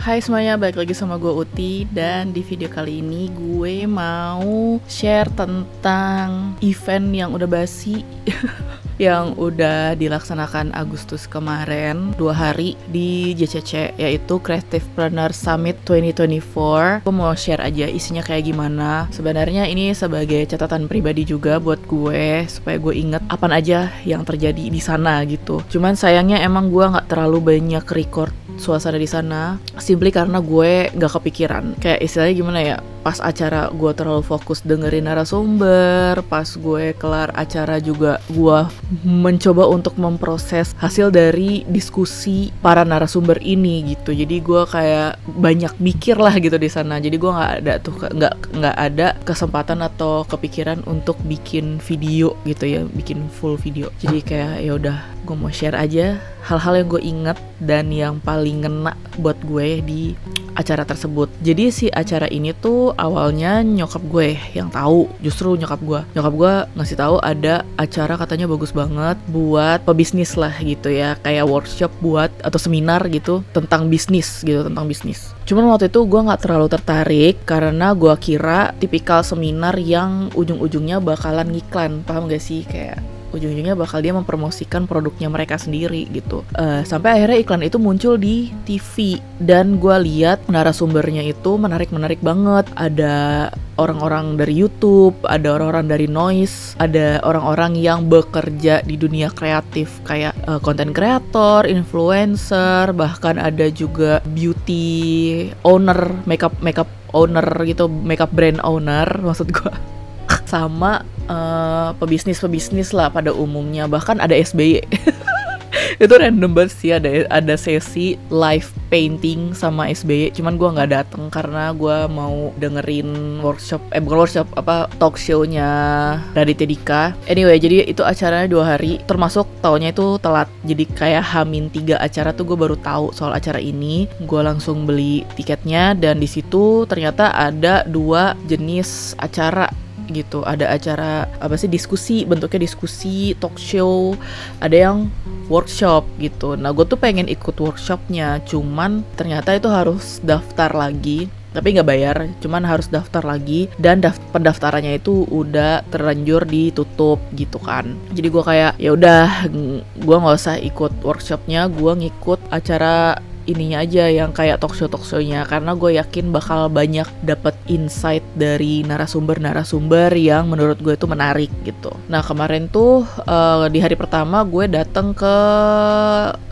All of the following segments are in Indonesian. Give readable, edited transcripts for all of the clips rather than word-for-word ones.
Hai semuanya, balik lagi sama gue Uti. Dan di video kali ini gue mau share tentang event yang udah basi yang udah dilaksanakan Agustus kemarin 2 hari di JCC, yaitu Creativepreneur Summit 2024. Gue mau share aja isinya kayak gimana. Sebenarnya ini sebagai catatan pribadi juga buat gue, supaya gue inget apa aja yang terjadi di sana gitu. Cuman sayangnya emang gue nggak terlalu banyak record suasana di sana, simply karena gue nggak kepikiran. Kayak istilahnya gimana ya, pas acara gue terlalu fokus dengerin narasumber, pas gue kelar acara juga gue mencoba untuk memproses hasil dari diskusi para narasumber ini gitu. Jadi gue kayak banyak mikir lah gitu di sana. Jadi gue nggak ada kesempatan atau kepikiran untuk bikin video gitu ya, bikin full video. Jadi kayak ya udah, gue mau share aja hal-hal yang gue inget dan yang paling ngena buat gue di acara tersebut. Jadi si acara ini tuh awalnya nyokap gue yang tahu, justru nyokap gue ngasih tahu ada acara katanya bagus banget buat pebisnis lah gitu ya, kayak workshop buat atau seminar gitu tentang bisnis. Cuman waktu itu gue nggak terlalu tertarik karena gue kira tipikal seminar yang ujung-ujungnya bakalan ngiklan, paham gak sih? Kayak ujung-ujungnya bakal dia mempromosikan produknya mereka sendiri gitu. Sampai akhirnya iklan itu muncul di TV dan gue lihat narasumbernya itu menarik banget. Ada orang-orang dari YouTube, ada orang-orang dari Noise, ada orang-orang yang bekerja di dunia kreatif kayak content creator, influencer, bahkan ada juga beauty owner, makeup owner gitu, makeup brand owner maksud gue. Sama pebisnis lah pada umumnya, bahkan ada SBY. Itu random banget sih, ada sesi live painting sama SBY, cuman gue nggak dateng karena gue mau dengerin talk show-nya Raditya Dika. Anyway, jadi itu acaranya 2 hari, termasuk tahunnya itu telat. Jadi kayak H-3 acara tuh gue baru tahu soal acara ini. Gue langsung beli tiketnya dan di situ ternyata ada 2 jenis acara gitu. Ada acara diskusi, bentuknya diskusi, talk show, ada yang workshop gitu. Nah gue tuh pengen ikut workshopnya, cuman ternyata itu harus daftar lagi, tapi nggak bayar, cuman harus daftar lagi dan pendaftarannya itu udah terlanjur ditutup gitu kan. Jadi gue kayak ya udah, gue nggak usah ikut workshopnya, gue ngikut acara ininya aja yang kayak talk show-nya, karena gue yakin bakal banyak dapat insight dari narasumber yang menurut gue itu menarik gitu. Nah kemarin tuh di hari pertama gue datang ke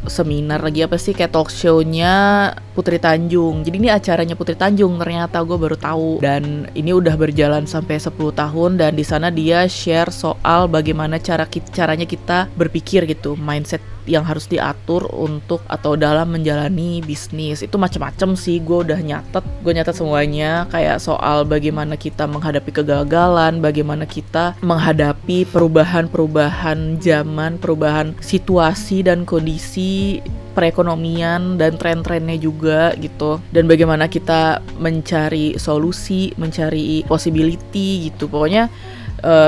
seminar lagi kayak talk show-nya Putri Tanjung. Jadi ini acaranya Putri Tanjung, ternyata gue baru tahu, dan ini udah berjalan sampai 10 tahun dan di sana dia share soal bagaimana caranya kita berpikir gitu, mindset yang harus diatur untuk atau dalam menjalani bisnis. Itu macam-macam sih, gue nyatet semuanya, kayak soal bagaimana kita menghadapi kegagalan, bagaimana kita menghadapi perubahan zaman, perubahan situasi dan kondisi perekonomian dan tren-trennya juga gitu, dan bagaimana kita mencari solusi, mencari possibility gitu. Pokoknya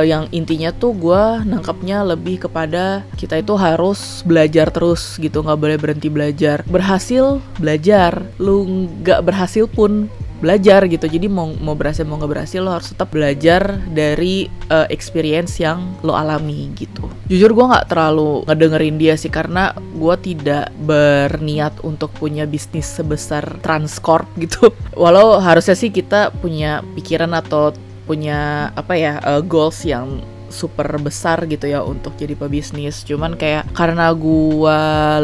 yang intinya tuh gue nangkapnya lebih kepada kita itu harus belajar terus gitu, nggak boleh berhenti belajar. Berhasil belajar, lu nggak berhasil pun belajar gitu. Jadi mau berhasil mau nggak berhasil, lo harus tetap belajar dari experience yang lo alami gitu. Jujur gue nggak terlalu ngedengerin dia sih, karena gue tidak berniat untuk punya bisnis sebesar Transcorp gitu. Walau harusnya sih kita punya pikiran atau punya goals yang super besar gitu ya untuk jadi pebisnis. Cuman kayak karena gue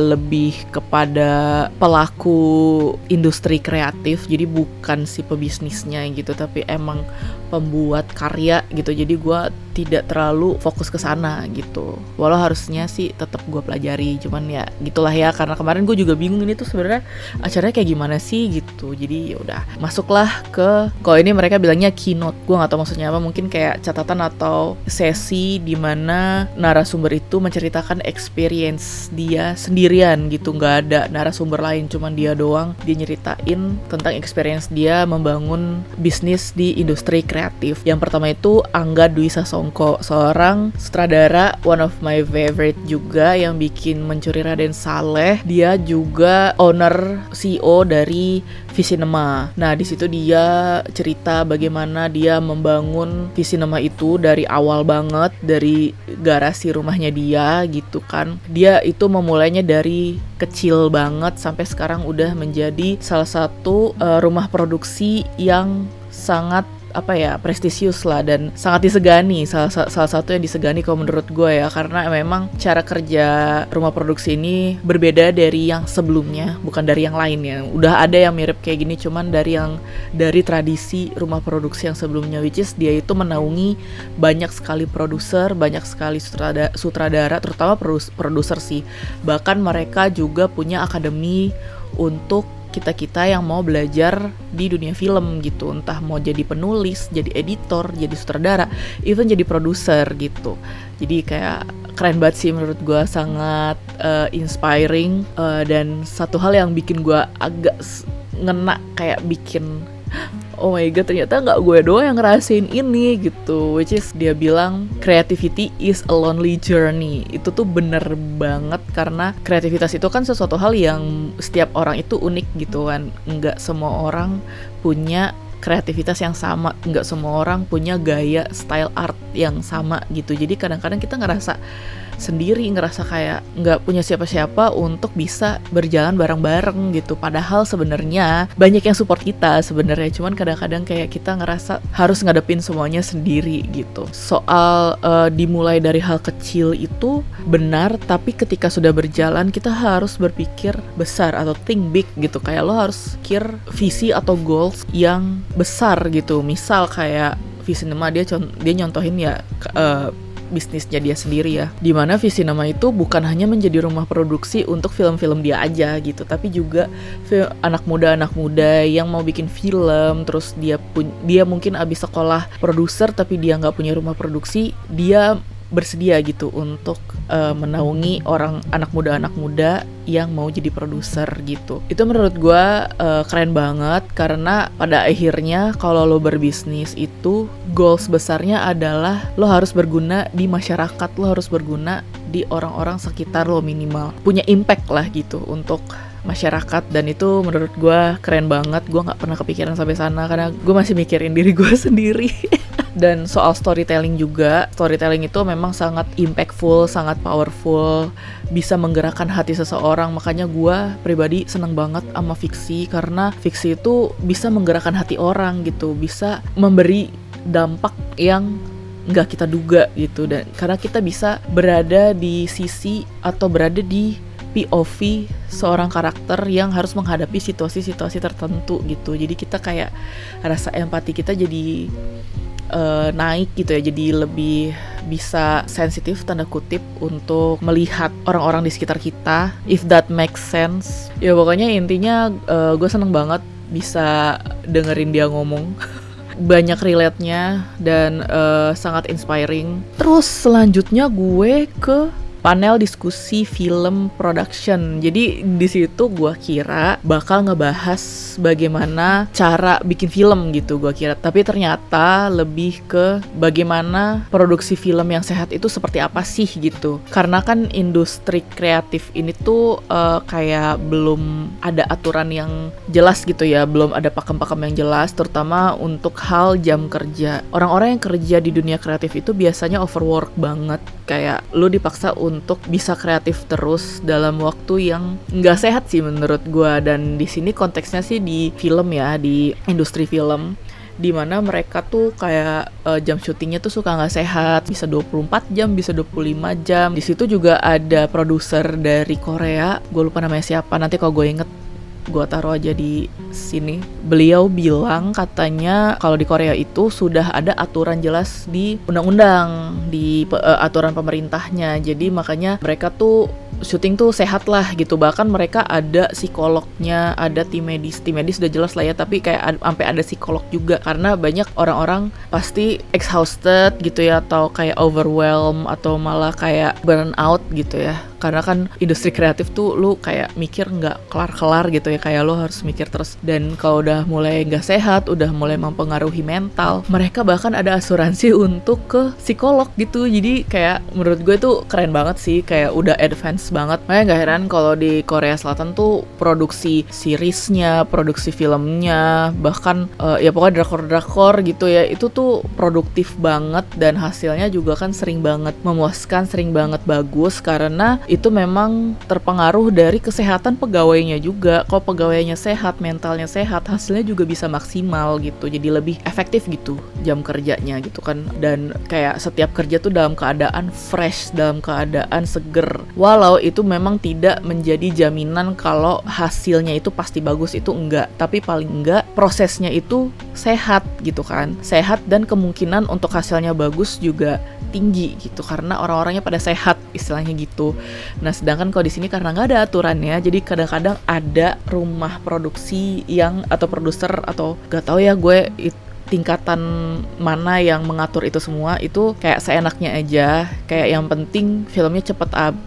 lebih kepada pelaku industri kreatif, jadi bukan si pebisnisnya gitu, tapi emang pembuat karya gitu. Jadi gue tidak terlalu fokus ke sana gitu. Walau harusnya sih tetap gue pelajari, cuman ya gitulah ya. Karena kemarin gue juga bingung ini tuh sebenarnya acaranya kayak gimana sih gitu. Jadi ya udah, masuklah ke, kalau ini mereka bilangnya keynote, gue nggak tahu maksudnya apa. Mungkin kayak catatan atau sesi produksi di mana narasumber itu menceritakan experience dia sendirian gitu, nggak ada narasumber lain, cuman dia doang. Dia nyeritain tentang experience dia membangun bisnis di industri kreatif. Yang pertama itu Angga Dwi Sasongko, seorang sutradara, one of my favorite juga, yang bikin Mencuri Raden Saleh. Dia juga owner CEO dari Visinema. Nah, di situ dia cerita bagaimana dia membangun Visinema itu dari awal banget, dari garasi rumahnya dia gitu kan. Dia itu memulainya dari kecil banget sampai sekarang udah menjadi salah satu rumah produksi yang sangat prestisius lah dan sangat disegani, salah satu yang disegani kalau menurut gue ya, karena memang cara kerja rumah produksi ini berbeda dari yang sebelumnya, bukan dari yang lainnya. Udah ada yang mirip kayak gini, cuman dari tradisi rumah produksi yang sebelumnya, which is dia itu menaungi banyak sekali produser, banyak sekali sutradara, terutama produser sih. Bahkan mereka juga punya akademi untuk kita yang mau belajar di dunia film gitu, entah mau jadi penulis, jadi editor, jadi sutradara, even jadi produser gitu. Jadi kayak keren banget sih menurut gue, sangat inspiring, dan satu hal yang bikin gue agak ngena, kayak bikin oh my god, ternyata gak gue doang yang ngerasain ini gitu. Which is dia bilang creativity is a lonely journey. Itu tuh bener banget, karena kreativitas itu kan sesuatu hal yang setiap orang itu unik gitu kan. Nggak semua orang punya kreativitas yang sama, nggak semua orang punya gaya style art yang sama gitu. Jadi kadang-kadang kita ngerasa sendiri, ngerasa kayak nggak punya siapa-siapa untuk bisa berjalan bareng-bareng gitu. Padahal sebenarnya banyak yang support kita sebenarnya, cuman kadang-kadang kayak kita ngerasa harus ngadepin semuanya sendiri gitu. Soal dimulai dari hal kecil itu benar, tapi ketika sudah berjalan kita harus berpikir besar atau think big gitu. Kayak lo harus pikir visi atau goals yang besar gitu. Misal kayak Visinema, dia nyontohin ya bisnisnya dia sendiri ya, dimana Visinema itu bukan hanya menjadi rumah produksi untuk film-film dia aja gitu, tapi juga anak muda yang mau bikin film, terus dia mungkin abis sekolah produser tapi dia nggak punya rumah produksi, dia bersedia gitu untuk menaungi anak muda yang mau jadi produser gitu. Itu menurut gue keren banget, karena pada akhirnya kalau lo berbisnis itu goals besarnya adalah lo harus berguna di masyarakat, lo harus berguna di orang-orang sekitar lo, minimal punya impact lah gitu untuk masyarakat. Dan itu menurut gue keren banget. Gue nggak pernah kepikiran sampai sana karena gue masih mikirin diri gue sendiri. Dan soal storytelling juga, storytelling itu memang sangat impactful, sangat powerful, bisa menggerakkan hati seseorang. Makanya gue pribadi seneng banget sama fiksi, karena fiksi itu bisa menggerakkan hati orang gitu, bisa memberi dampak yang nggak kita duga gitu. Dan karena kita bisa berada di sisi atau berada di POV seorang karakter yang harus menghadapi situasi-situasi tertentu gitu. Jadi kita kayak rasa empati kita jadi naik gitu ya, jadi lebih bisa sensitif tanda kutip untuk melihat orang-orang di sekitar kita, if that makes sense. Ya pokoknya intinya gue seneng banget bisa dengerin dia ngomong. Banyak relate-nya dan sangat inspiring. Terus selanjutnya gue ke panel diskusi film production. Jadi di situ gue kira bakal ngebahas bagaimana cara bikin film gitu, gue kira. Tapi ternyata lebih ke bagaimana produksi film yang sehat itu seperti apa sih gitu. Karena kan industri kreatif ini tuh kayak belum ada aturan yang jelas gitu ya, belum ada pakem-pakem yang jelas, terutama untuk hal jam kerja. Orang-orang yang kerja di dunia kreatif itu biasanya overwork banget, kayak lu dipaksa untuk bisa kreatif terus dalam waktu yang nggak sehat sih menurut gue. Dan di sini konteksnya sih di film ya, di industri film, dimana mereka tuh kayak jam syutingnya tuh suka nggak sehat, bisa 24 jam, bisa 25 jam. Di situ juga ada produser dari Korea, gue lupa namanya siapa, nanti kalau gue inget gua taruh aja di sini. Beliau bilang katanya kalau di Korea itu sudah ada aturan jelas di undang-undang, di aturan pemerintahnya. Jadi makanya mereka tuh syuting tuh sehat lah gitu. Bahkan mereka ada psikolognya, ada tim medis udah jelas lah ya, tapi kayak sampai ada psikolog juga, karena banyak orang-orang pasti exhausted gitu ya, atau kayak overwhelmed, atau malah kayak burn out gitu ya. Karena kan industri kreatif tuh lu kayak mikir nggak kelar-kelar gitu ya, kayak lu harus mikir terus. Dan kalau udah mulai nggak sehat, udah mulai mempengaruhi mental, mereka bahkan ada asuransi untuk ke psikolog gitu. Jadi kayak menurut gue tuh keren banget sih, kayak udah advance banget. Makanya gak heran kalau di Korea Selatan tuh produksi seriesnya, produksi filmnya, bahkan ya pokoknya drakor-drakor gitu ya, itu tuh produktif banget, dan hasilnya juga kan sering banget memuaskan, sering banget bagus, karena itu memang terpengaruh dari kesehatan pegawainya juga. Kalau pegawainya sehat, mentalnya sehat, hasilnya juga bisa maksimal gitu. Jadi lebih efektif gitu jam kerjanya gitu kan. Dan kayak setiap kerja tuh dalam keadaan fresh, dalam keadaan seger. Walau itu memang tidak menjadi jaminan kalau hasilnya itu pasti bagus, itu enggak. Tapi paling enggak prosesnya itu sehat gitu kan. Sehat, dan kemungkinan untuk hasilnya bagus juga tinggi gitu, karena orang-orangnya pada sehat istilahnya gitu. Nah sedangkan kalau di sini karena nggak ada aturannya, jadi kadang-kadang ada rumah produksi yang atau produser atau gak tahu ya gue tingkatan mana yang mengatur itu semua, itu kayak seenaknya aja, kayak yang penting filmnya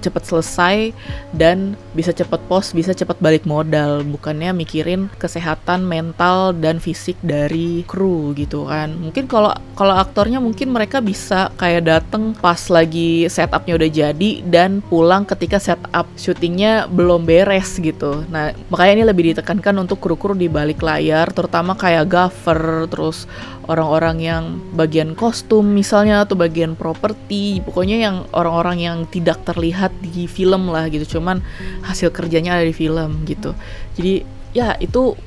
cepet selesai dan bisa cepet post, bisa cepet balik modal, bukannya mikirin kesehatan mental dan fisik dari kru gitu kan. Mungkin kalau aktornya mungkin mereka bisa kayak dateng pas lagi setupnya udah jadi dan pulang ketika setup syutingnya belum beres gitu. Nah makanya ini lebih ditekankan untuk kru-kru di balik layar, terutama kayak gaffer, terus orang-orang yang bagian kostum misalnya, atau bagian properti, pokoknya yang orang-orang yang tidak terlihat di film lah gitu, cuman hasil kerjanya ada di film gitu. Jadi ya itu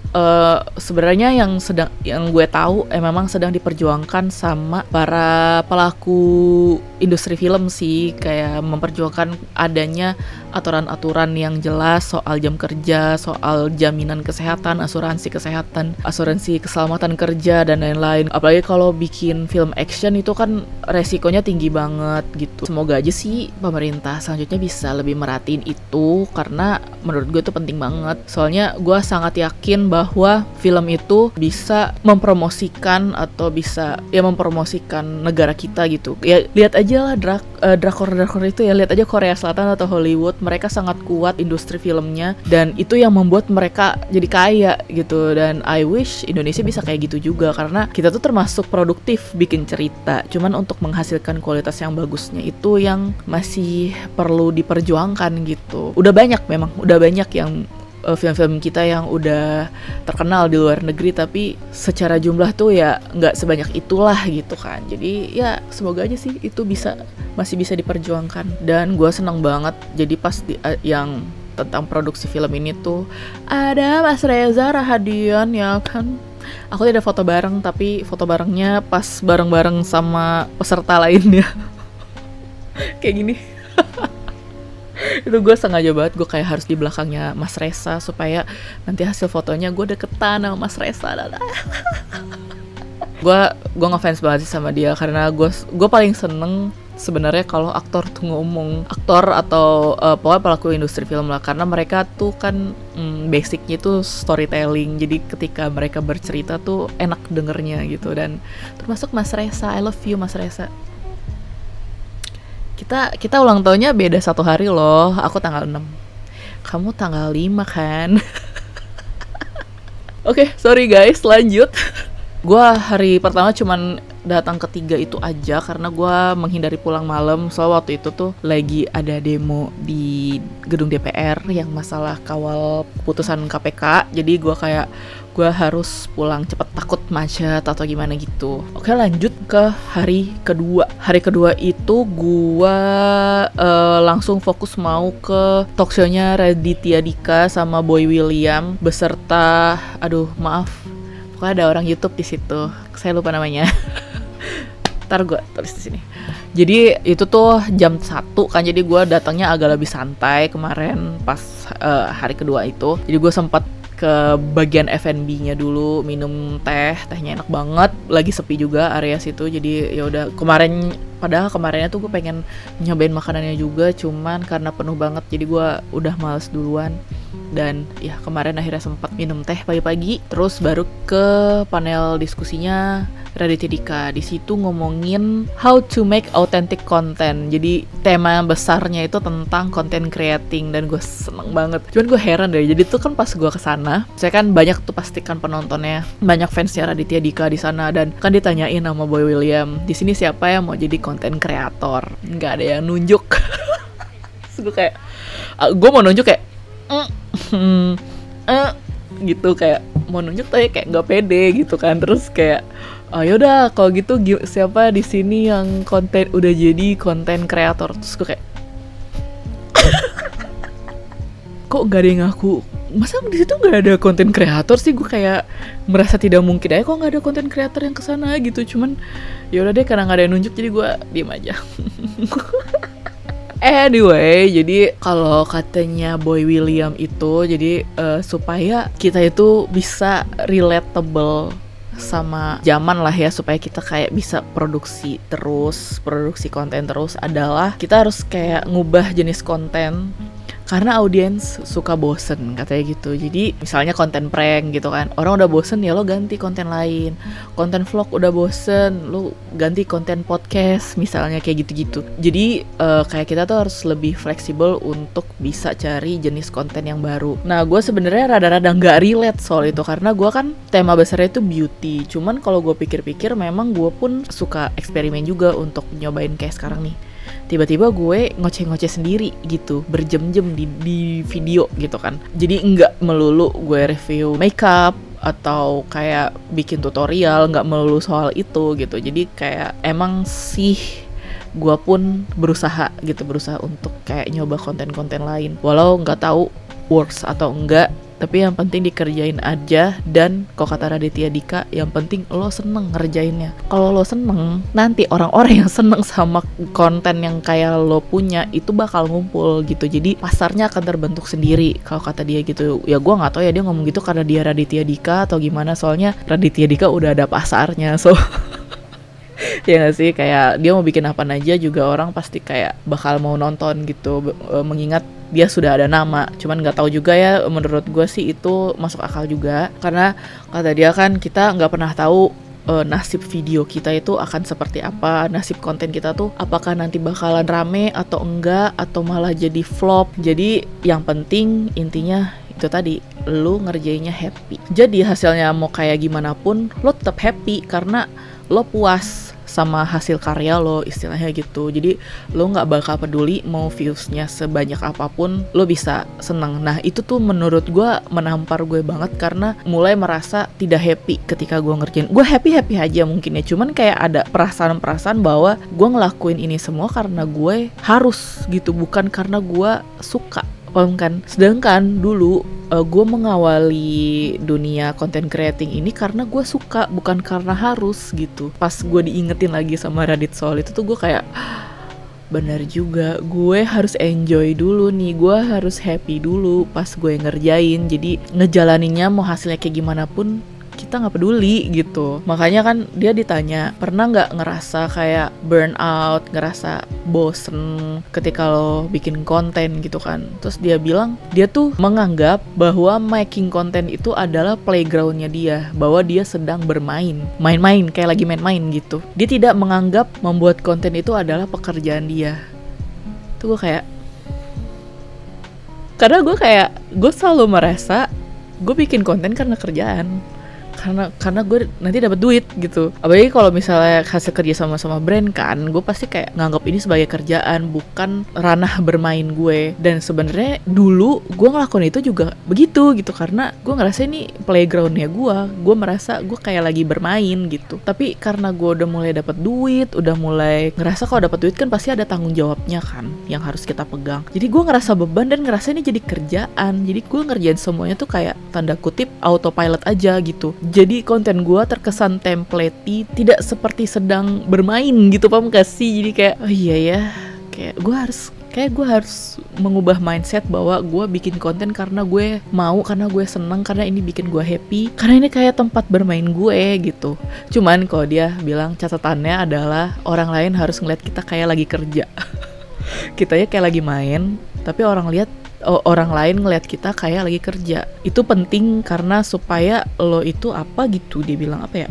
sebenarnya yang gue tahu memang sedang diperjuangkan sama para pelaku industri film sih, kayak memperjuangkan adanya aturan-aturan yang jelas soal jam kerja, soal jaminan kesehatan, asuransi kesehatan, asuransi keselamatan kerja, dan lain-lain. Apalagi kalau bikin film action itu kan resikonya tinggi banget gitu. Semoga aja sih pemerintah selanjutnya bisa lebih merhatiin itu, karena menurut gue itu penting banget. Soalnya gue sangat yakin bahwa film itu bisa mempromosikan atau bisa ya mempromosikan negara kita gitu. Ya lihat aja lah drakor-drakor itu ya, lihat aja Korea Selatan atau Hollywood, mereka sangat kuat industri filmnya, dan itu yang membuat mereka jadi kaya gitu. Dan I wish Indonesia bisa kayak gitu juga, karena kita tuh termasuk produktif bikin cerita, cuman untuk menghasilkan kualitas yang bagusnya itu yang masih perlu diperjuangkan gitu. Udah banyak yang film-film kita yang udah terkenal di luar negeri, tapi secara jumlah tuh ya nggak sebanyak itulah gitu kan. Jadi ya semoga aja sih itu masih bisa diperjuangkan. Dan gue seneng banget jadi pas yang tentang produksi film ini tuh ada Mas Reza Rahadian ya kan. Aku tidak foto bareng, tapi foto barengnya pas bareng-bareng sama peserta lainnya. Kayak gini. Itu gue sengaja banget, gue kayak harus di belakangnya Mas Reza supaya nanti hasil fotonya gue deketan sama Mas Reza. Gue ngefans banget sih sama dia, karena gue paling seneng sebenarnya kalau aktor tuh ngomong, aktor atau pokoknya pelaku industri film lah, karena mereka tuh kan basicnya tuh storytelling, jadi ketika mereka bercerita tuh enak dengernya gitu. Dan termasuk Mas Reza, I love you Mas Reza. Kita ulang tahunnya beda 1 hari loh. Aku tanggal 6, kamu tanggal 5 kan. Oke, sorry guys, lanjut. Gue hari pertama cuman datang ketiga itu aja, karena gue menghindari pulang malam. Soalnya waktu itu tuh lagi ada demo di gedung DPR yang masalah kawal putusan KPK. Jadi gue harus pulang cepet, takut macet atau gimana gitu. Oke, lanjut ke hari kedua. Hari kedua itu gue langsung fokus mau ke talkshow-nya Raditya Dika sama Boy William beserta, pokoknya ada orang YouTube di situ. Saya lupa namanya. Ntar gue tulis di sini. Jadi itu tuh jam 1 kan, jadi gue datangnya agak lebih santai kemarin pas hari kedua itu. Jadi gue sempat ke bagian F&B-nya dulu, minum tehnya enak banget, lagi sepi juga area situ. Jadi ya udah, padahal kemarinnya tuh gue pengen nyobain makanannya juga, cuman karena penuh banget jadi gue udah males duluan. Dan ya kemarin akhirnya sempat minum teh pagi-pagi, terus baru ke panel diskusinya Raditya Dika. Di situ ngomongin how to make authentic content. Jadi tema besarnya itu tentang content creating, dan gue seneng banget. Cuman gue heran deh. Jadi tuh kan pas gue kesana, saya kan banyak tuh pastikan penontonnya, banyak fansnya Raditya Dika di sana, dan kan ditanyain sama Boy William, di sini siapa yang mau jadi content creator? Nggak ada yang nunjuk. Terus gue kayak, gue mau nunjuk kayak, gitu, kayak mau nunjuk tapi kayak nggak pede gitu kan. Terus kayak, yaudah kalau gitu siapa di sini yang udah jadi konten kreator? Terus gue kayak kok gak ada yang ngaku, masa di situ gak ada konten kreator sih? Gue kayak merasa tidak mungkin aja kok gak ada konten kreator yang kesana gitu. Cuman yaudah deh, karena gak ada yang nunjuk jadi gue diem aja. Anyway, jadi kalau katanya Boy William itu jadi supaya kita itu bisa relatable sama zaman lah ya, supaya kita kayak bisa produksi konten terus, adalah kita harus kayak ngubah jenis konten karena audiens suka bosen katanya gitu. Jadi misalnya konten prank gitu kan, orang udah bosen ya lo ganti konten lain. Konten vlog udah bosen, lo ganti konten podcast misalnya, kayak gitu-gitu. Jadi kayak kita tuh harus lebih fleksibel untuk bisa cari jenis konten yang baru. Nah gue sebenarnya rada-rada nggak relate soal itu, karena gue kan tema besarnya itu beauty. Cuman kalau gue pikir-pikir, memang gue pun suka eksperimen juga untuk nyobain kayak sekarang nih. Tiba-tiba gue ngoceh-ngoceh sendiri gitu, berjam-jam di video gitu kan. Jadi nggak melulu gue review makeup atau kayak bikin tutorial, nggak melulu soal itu gitu. Jadi kayak emang sih gue pun berusaha untuk kayak nyoba konten-konten lain. Walau nggak tahu works atau enggak, tapi yang penting dikerjain aja. Dan kalau kata Raditya Dika, yang penting lo seneng ngerjainnya. Kalau lo seneng, nanti orang-orang yang seneng sama konten yang kayak lo punya itu bakal ngumpul gitu. Jadi pasarnya akan terbentuk sendiri kalau kata dia gitu. Ya gue nggak tahu ya dia ngomong gitu karena dia Raditya Dika atau gimana, soalnya Raditya Dika udah ada pasarnya, so ya gak sih, kayak dia mau bikin apa aja juga orang pasti kayak bakal mau nonton gitu, mengingat dia sudah ada nama. Cuman nggak tahu juga ya, menurut gue sih itu masuk akal juga, karena kata dia kan kita nggak pernah tahu nasib video kita itu akan seperti apa, nasib konten kita tuh apakah nanti bakalan rame atau enggak, atau malah jadi flop. Jadi yang penting intinya itu tadi, lu ngerjainnya happy. Jadi hasilnya mau kayak gimana pun lo tetap happy karena lo puas sama hasil karya lo, istilahnya gitu. Jadi lo nggak bakal peduli mau viewsnya sebanyak apapun, lo bisa seneng. Nah itu tuh menurut gue menampar gue banget, karena mulai merasa tidak happy ketika gue ngerjain. Gue happy aja mungkin ya, cuman kayak ada perasaan-perasaan bahwa gue ngelakuin ini semua karena gue harus gitu, bukan karena gue suka. Paham kan? Sedangkan dulu gue mengawali dunia content creating ini karena gue suka, bukan karena harus gitu. Pas gue diingetin lagi sama Radit soal itu tuh gue kayak benar juga, gue harus enjoy dulu nih, gue harus happy dulu pas gue ngerjain. Jadi ngejalaninnya mau hasilnya kayak gimana pun kita nggak peduli gitu. Makanya kan dia ditanya, pernah nggak ngerasa kayak burn out, ngerasa bosen ketika lo bikin konten gitu kan. Terus dia bilang dia tuh menganggap bahwa making konten itu adalah playgroundnya dia, bahwa dia sedang bermain, main-main, kayak lagi main-main gitu. Dia tidak menganggap membuat konten itu adalah pekerjaan dia. Tuh gue kayak, karena gue selalu merasa gue bikin konten karena kerjaan, karena gue nanti dapat duit gitu. Apalagi kalau misalnya hasil kerja sama brand kan, gue pasti kayak nganggap ini sebagai kerjaan, bukan ranah bermain gue. Dan sebenarnya dulu gue ngelakuin itu juga begitu gitu, karena gue ngerasa ini playgroundnya gue merasa gue kayak lagi bermain gitu. Tapi karena gue udah mulai dapat duit, udah mulai ngerasa kalau dapat duit kan pasti ada tanggung jawabnya kan yang harus kita pegang. Jadi gue ngerasa beban dan ngerasa ini jadi kerjaan. Jadi gue ngerjain semuanya tuh kayak tanda kutip autopilot aja gitu. Jadi konten gue terkesan template-y, tidak seperti sedang bermain gitu, paham gak sih? Jadi kayak, oh iya ya, kayak gue harus kayak gue harus mengubah mindset bahwa gue bikin konten karena gue mau, karena gue seneng, karena ini bikin gue happy, karena ini kayak tempat bermain gue gitu. Cuman kalau dia bilang catatannya adalah orang lain harus ngeliat kita kayak lagi kerja. Kita ya kayak lagi main, tapi orang lain ngeliat kita kayak lagi kerja. Itu penting karena supaya lo itu apa gitu, dia bilang apa ya,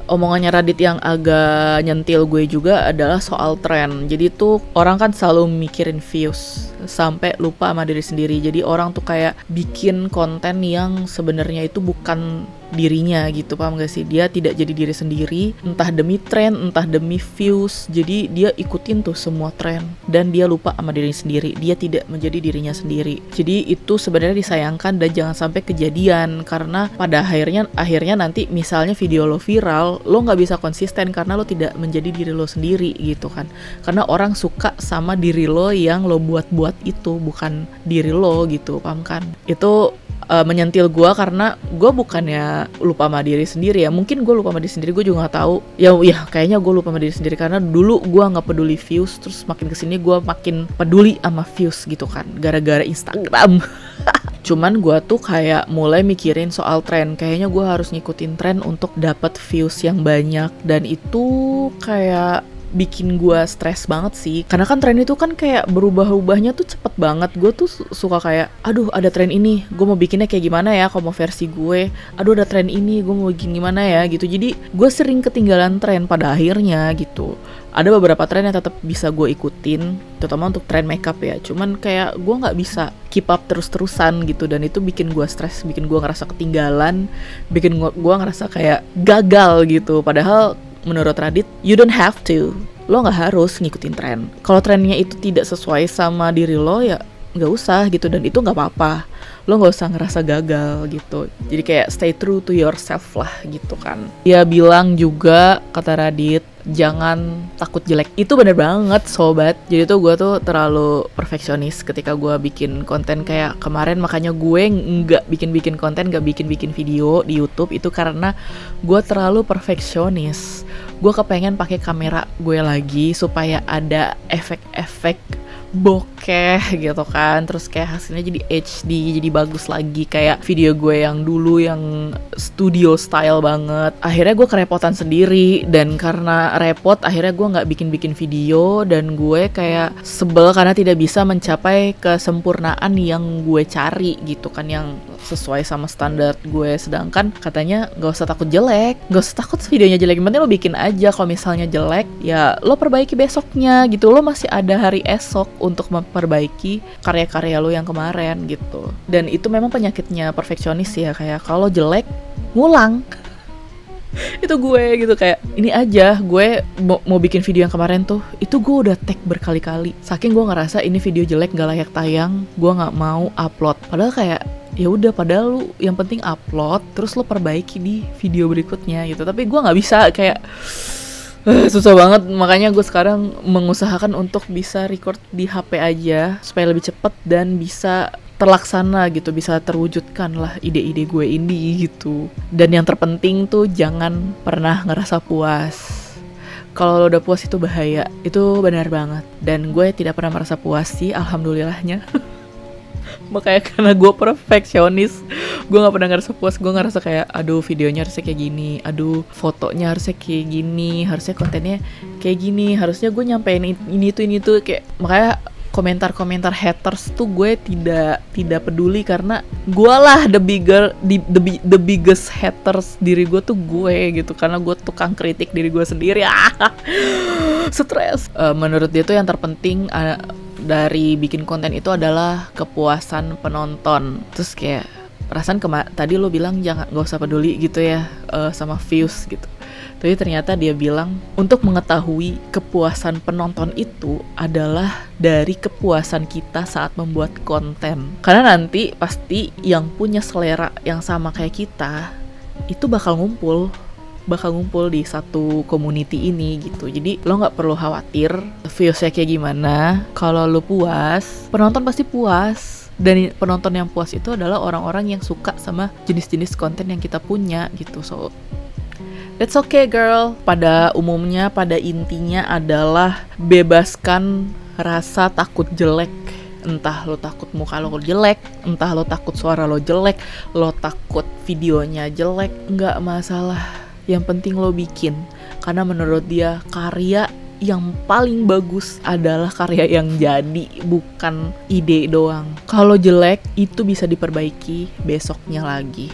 omongannya Radit yang agak nyentil gue juga adalah soal tren. Jadi tuh orang kan selalu mikirin views sampai lupa sama diri sendiri. Jadi orang tuh kayak bikin konten yang sebenarnya itu bukan dirinya gitu, paham gak sih? Dia tidak jadi diri sendiri, entah demi tren, entah demi views. Jadi dia ikutin tuh semua tren dan dia lupa sama diri sendiri. Dia tidak menjadi dirinya sendiri. Jadi itu sebenarnya disayangkan dan jangan sampai kejadian, karena pada akhirnya nanti misalnya video lo viral, lo nggak bisa konsisten karena lo tidak menjadi diri lo sendiri gitu kan. Karena orang suka sama diri lo yang lo buat-buat itu, bukan diri lo gitu, paham kan? Itu menyentil gue karena gue bukannya lupa sama diri sendiri ya, mungkin gue lupa sama diri sendiri, gue juga nggak tahu ya kayaknya gue lupa sama diri sendiri karena dulu gue nggak peduli views, terus makin kesini gue makin peduli sama views gitu kan, gara-gara Instagram. Cuman gue tuh kayak mulai mikirin soal tren, kayaknya gue harus ngikutin tren untuk dapat views yang banyak, dan itu kayak bikin gue stres banget sih, karena kan tren itu kan kayak berubah-ubahnya tuh cepet banget. Gue tuh suka kayak, aduh ada tren ini, gue mau bikinnya kayak gimana ya kalau mau versi gue, aduh ada tren ini, gue mau bikin gimana ya gitu. Jadi gue sering ketinggalan tren pada akhirnya gitu. Ada beberapa tren yang tetap bisa gue ikutin, terutama untuk tren makeup ya, cuman kayak gue nggak bisa keep up terus-terusan gitu, dan itu bikin gue stres, bikin gue ngerasa ketinggalan, bikin gue ngerasa kayak gagal gitu. Padahal menurut Radit, you don't have to, lo nggak harus ngikutin tren. Kalau trennya itu tidak sesuai sama diri lo ya nggak usah gitu, dan itu nggak apa-apa. Lo nggak usah ngerasa gagal gitu. Jadi kayak stay true to yourself lah gitu kan. Dia bilang juga, kata Radit, jangan takut jelek. Itu bener banget sobat. Jadi tuh gue tuh terlalu perfeksionis ketika gue bikin konten kayak kemarin. Makanya gue nggak bikin konten, nggak bikin video di YouTube. Itu karena gue terlalu perfeksionis. Gue kepengen pakai kamera gue lagi supaya ada efek-efek bokeh gitu kan, terus kayak hasilnya jadi HD, jadi bagus lagi kayak video gue yang dulu yang studio style banget. Akhirnya gue kerepotan sendiri, dan karena repot akhirnya gue nggak bikin video, dan gue kayak sebel karena tidak bisa mencapai kesempurnaan yang gue cari gitu kan, yang sesuai sama standar gue. Sedangkan katanya nggak usah takut jelek, nggak usah takut videonya jelek, yang penting lo bikin aja. Kalau misalnya jelek ya lo perbaiki besoknya gitu, lo masih ada hari esok untuk memperbaiki karya-karya lo yang kemarin gitu. Dan itu memang penyakitnya perfeksionis ya, kayak kalau jelek ngulang. Itu gue gitu, kayak ini aja gue mau bikin video yang kemarin tuh, itu gue udah tag berkali-kali, saking gue ngerasa ini video jelek gak layak tayang, gue nggak mau upload. Padahal kayak ya udah, padahal lu yang penting upload terus lo perbaiki di video berikutnya gitu. Tapi gue nggak bisa, kayak susah banget. Makanya gue sekarang mengusahakan untuk bisa record di HP aja supaya lebih cepet dan bisa terlaksana gitu, bisa terwujudkan lah ide-ide gue ini gitu. Dan yang terpenting tuh jangan pernah ngerasa puas. Kalau lo udah puas itu bahaya, itu benar banget. Dan gue tidak pernah merasa puas sih, alhamdulillahnya. Makanya karena gue perfeksionis, gue gak pernah ngerasa puas. Gue ngerasa kayak, aduh videonya harusnya kayak gini, aduh fotonya harusnya kayak gini, harusnya kontennya kayak gini, harusnya gue nyampein ini tuh kayak. Makanya komentar-komentar haters tuh gue tidak peduli, karena gue lah the biggest haters diri gue tuh gue gitu, karena gue tukang kritik diri gue sendiri. Stres. Menurut dia tuh yang terpenting dari bikin konten itu adalah kepuasan penonton. Terus kayak perasaan tadi lo bilang gak usah peduli gitu ya sama views gitu. Tapi ternyata dia bilang untuk mengetahui kepuasan penonton itu adalah dari kepuasan kita saat membuat konten. Karena nanti pasti yang punya selera yang sama kayak kita itu bakal ngumpul di satu community ini gitu. Jadi lo gak perlu khawatir viewsnya kayak gimana. Kalau lo puas, penonton pasti puas. Dan penonton yang puas itu adalah orang-orang yang suka sama jenis-jenis konten yang kita punya gitu. So That's okay girl. Pada umumnya, pada intinya adalah bebaskan rasa takut jelek. Entah lo takut muka lo jelek, entah lo takut suara lo jelek, lo takut videonya jelek, nggak masalah. Yang penting lo bikin. Karena menurut dia karya yang paling bagus adalah karya yang jadi, bukan ide doang. Kalau jelek itu bisa diperbaiki besoknya lagi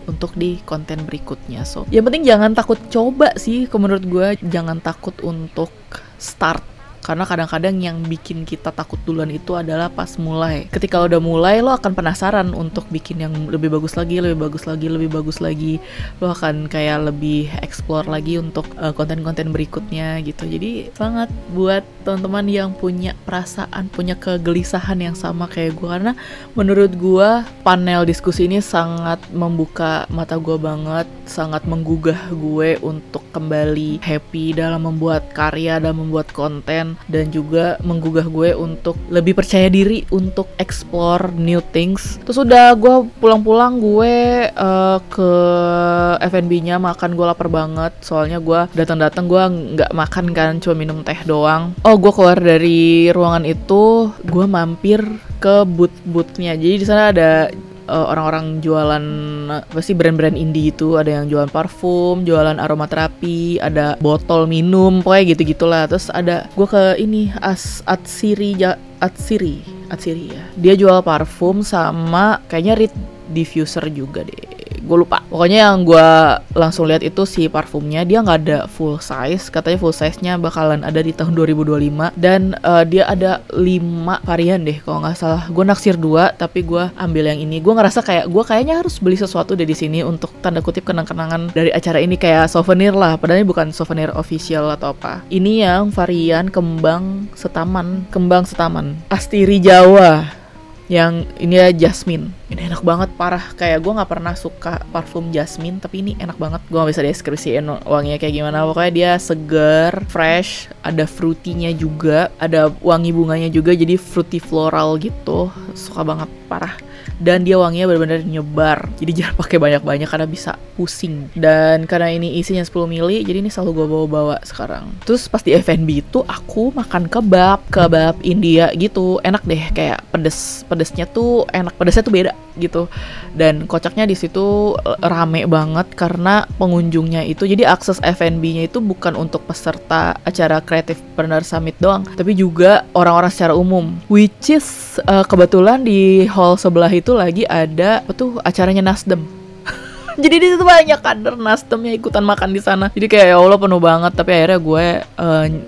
untuk di konten berikutnya. So, yang penting jangan takut coba sih. Menurut gue jangan takut untuk start. Karena kadang-kadang yang bikin kita takut duluan itu adalah pas mulai. Ketika udah mulai, lo akan penasaran untuk bikin yang lebih bagus lagi, lebih bagus lagi, lebih bagus lagi. Lo akan kayak lebih explore lagi untuk konten-konten berikutnya gitu. Jadi banget buat teman-teman yang punya perasaan, punya kegelisahan yang sama kayak gue. Karena menurut gue panel diskusi ini sangat membuka mata gue banget, sangat menggugah gue untuk kembali happy dalam membuat karya dan membuat konten. Dan juga menggugah gue untuk lebih percaya diri untuk explore new things. Terus udah gue pulang-pulang gue ke F&B-nya makan. Gue lapar banget soalnya gue datang-datang gue nggak makan kan, cuma minum teh doang. Oh, gue keluar dari ruangan itu gue mampir ke booth-boothnya. Jadi di sana ada orang-orang jualan pasti brand-brand indie itu, ada yang jualan parfum, jualan aromaterapi, ada botol minum, pokoknya gitu-gitulah. Terus ada gue ke ini Atsiri ya. Dia jual parfum sama kayaknya Reed diffuser juga deh. Gue lupa. Pokoknya yang gue langsung lihat itu si parfumnya, dia nggak ada full size. Katanya full size-nya bakalan ada di tahun 2025. Dan dia ada 5 varian deh kalau nggak salah. Gue naksir 2, tapi gue ambil yang ini. Gue ngerasa kayak gue kayaknya harus beli sesuatu deh di sini untuk tanda kutip kenang-kenangan dari acara ini, kayak souvenir lah. Padahal ini bukan souvenir official atau apa. Ini yang varian kembang setaman Astiri Jawa. Yang ini ya jasmine. Ini enak banget, parah. Kayak gue gak pernah suka parfum jasmine, tapi ini enak banget. Gue gak bisa deskripsiin wanginya kayak gimana. Pokoknya dia segar, fresh, ada fruity-nya juga, ada wangi bunganya juga, jadi fruity floral gitu. Suka banget, parah. Dan dia wanginya benar-benar nyebar, jadi jangan pakai banyak-banyak karena bisa pusing. Dan karena ini isinya 10 ml, jadi ini selalu gue bawa-bawa sekarang. Terus pas di F&B itu aku makan kebab India gitu, enak deh, kayak pedesnya tuh enak, pedesnya tuh beda gitu. Dan kocaknya di situ rame banget karena pengunjungnya itu, jadi akses F&B-nya itu bukan untuk peserta acara Creative Partner Summit doang, tapi juga orang-orang secara umum. Which is kebetulan di hall sebelah itu lagi ada acaranya Nasdem. Jadi di situ banyak kader Nasdem yang ikutan makan di sana. Jadi kayak ya Allah penuh banget. Tapi akhirnya gue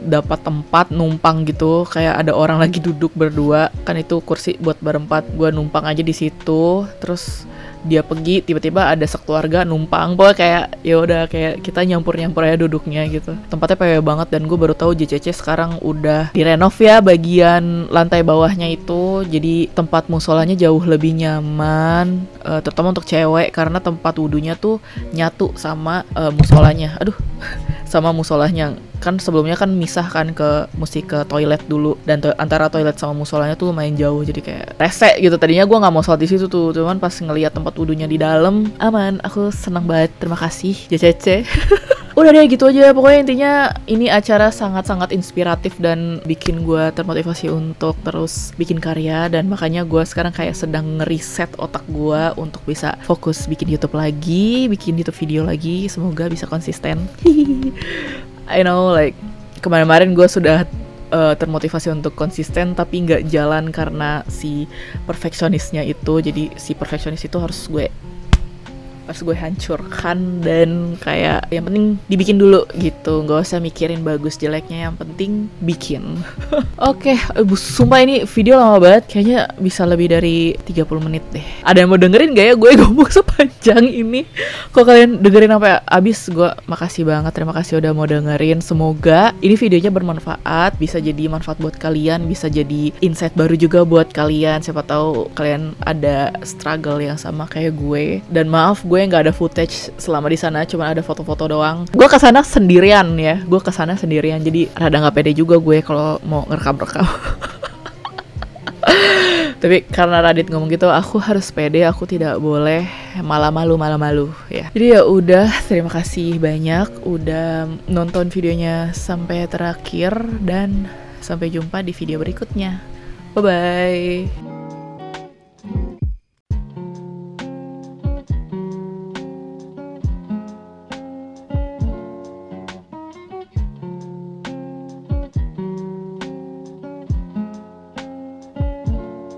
dapat tempat numpang gitu. Kayak ada orang lagi duduk berdua. Kan itu kursi buat berempat. Gue numpang aja di situ. Terus dia pergi, tiba-tiba ada sekeluarga numpang. Pokoknya kayak ya udah kayak kita nyampur aja duduknya gitu. Tempatnya PW banget. Dan gue baru tahu JCC sekarang udah direnov ya bagian lantai bawahnya itu. Jadi tempat musolanya jauh lebih nyaman, terutama untuk cewek, karena tempat wudhunya tuh nyatu sama musolanya. Aduh, sama musolanya. Kan sebelumnya kan misah kan, mesti ke toilet dulu, dan antara toilet sama musolanya tuh lumayan jauh, jadi kayak rese gitu. Tadinya gue nggak mau sholat di situ tuh, cuman pas ngelihat tempat wudhunya di dalam aman, aku senang banget. Terima kasih JCC. Udah deh gitu aja, pokoknya intinya ini acara sangat-sangat inspiratif dan bikin gue termotivasi untuk terus bikin karya. Dan makanya gue sekarang kayak sedang ngeriset otak gue untuk bisa fokus bikin YouTube lagi, bikin YouTube video lagi, semoga bisa konsisten. I know like kemarin-kemarin gue sudah termotivasi untuk konsisten, tapi nggak jalan karena si perfeksionisnya itu. Jadi si perfeksionis itu harus gue hancurkan, dan kayak yang penting dibikin dulu gitu, nggak usah mikirin bagus jeleknya, yang penting bikin. Oke, sumpah ini video lama banget, kayaknya bisa lebih dari 30 menit deh. Ada yang mau dengerin gak ya gue ngomong sepanjang ini? Kalau kalian dengerin sampai abis, gue makasih banget, terima kasih udah mau dengerin. Semoga ini videonya bermanfaat, bisa jadi manfaat buat kalian, bisa jadi insight baru juga buat kalian. Siapa tahu kalian ada struggle yang sama kayak gue. Dan maaf gue nggak ada footage selama di sana, cuma ada foto-foto doang. Gue kesana sendirian ya, jadi rada nggak pede juga gue kalau mau ngerekam. Tapi karena Radit ngomong gitu, aku harus pede, aku tidak boleh malah malu ya. Jadi ya udah, terima kasih banyak udah nonton videonya sampai terakhir dan sampai jumpa di video berikutnya. Bye bye.